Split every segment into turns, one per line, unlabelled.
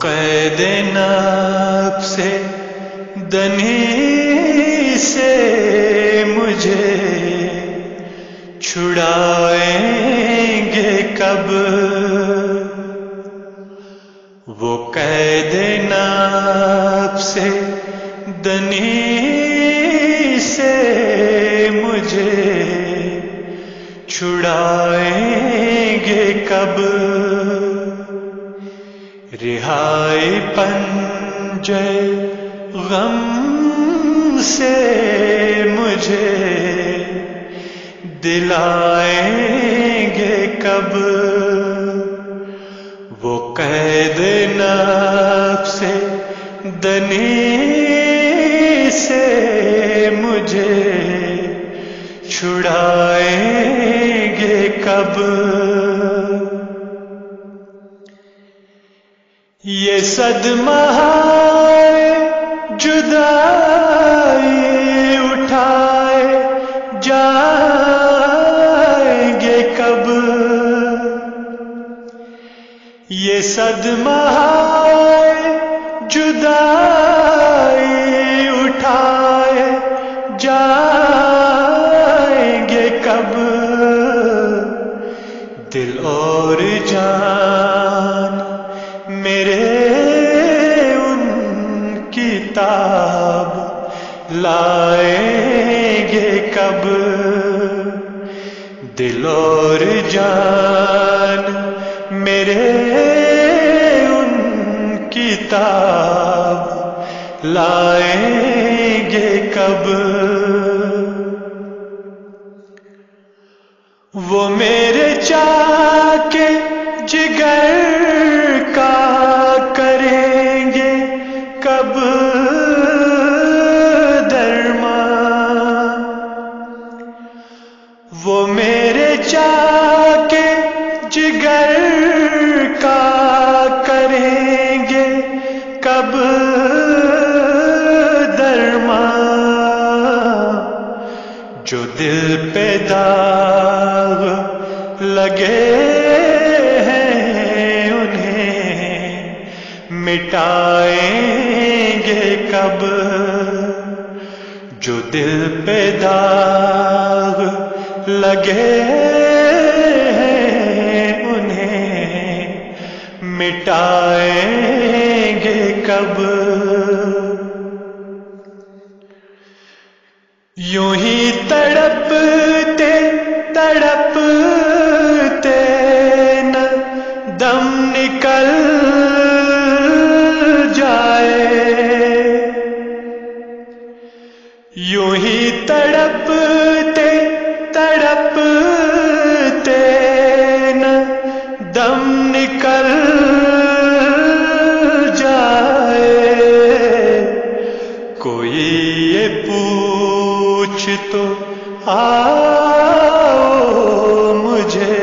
قید نفس دنی سے مجھے چھڑائیں گے کب؟ وہ قید نفس دنی سے مجھے چھڑائیں گے کب؟ رہائی پنجے غم سے مجھے دلائیں گے کب؟ وہ قید نفس دنی سے مجھے چھڑائیں گے کب؟ یہ صدمہ جدائی اٹھائے جائیں گے کب؟ یہ صدمہ جدائی اٹھائے جائیں گے کب؟ دل اور جان میرے ان کی تاب لائیں گے کب؟ دل اور جان میرے ان کی تاب لائیں گے کب؟ وہ میرے چاہ کے جگر کا کریں گے کب درمان؟ وہ میرے چاہ کے جگر کا کریں گے کب درمان؟ جو دل پہ داغ لگے ہیں انہیں مٹائیں گے کب؟ جو دل پہ داغ لگے ہیں انہیں مٹائیں گے کب؟ یوں ہی تڑپتے تڑپتے نہ دم نکل جائے، یوں ہی تڑپتے تڑپتے نہ دم نکل جائے، کوئی یہ پوچھ تو آؤ مجھے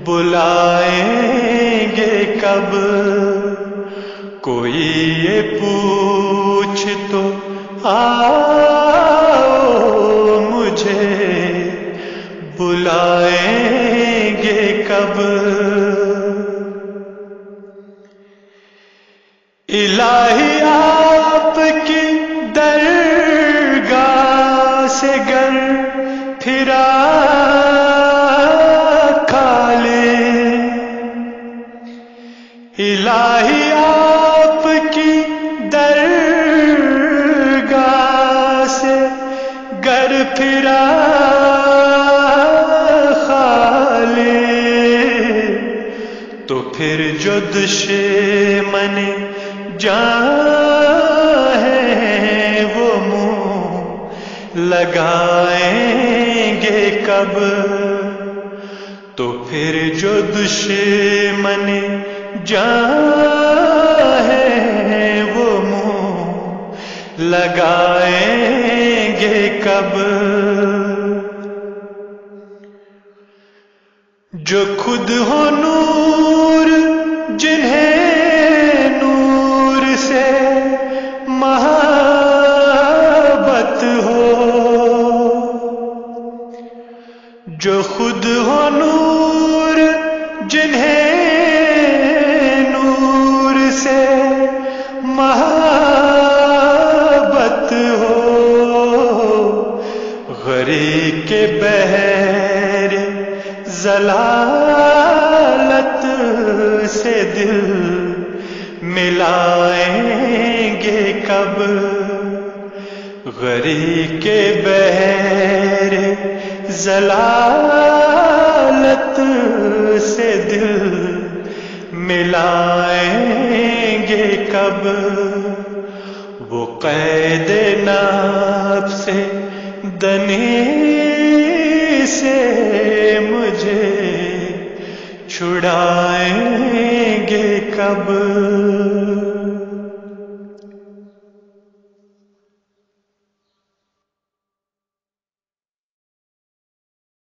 بلائیں گے کب؟ کوئی یہ پوچھ تو آؤ مجھے بلائیں گے کب؟ الہی آپ کی درگاہ سے گر پھرا کھالے، الہی آپ کی درگاہ سے گر پھرا کھالے، تو پھر جو دشمن جاں ہے وہ منہ لگائیں گے کب؟ تو پھر جو دشمن جاں ہے وہ منہ لگائیں گے کب؟ جو خود ہو نور جنہیں نور سے محبت ہو، جو خود ہو نور جنہیں نور ضلالت سے دل ملائیں گے کب؟ غریق کے بحر ضلالت سے دل ملائیں گے کب؟ وہ قید نفس دنی سے مجھے چھڑائیں گے کب؟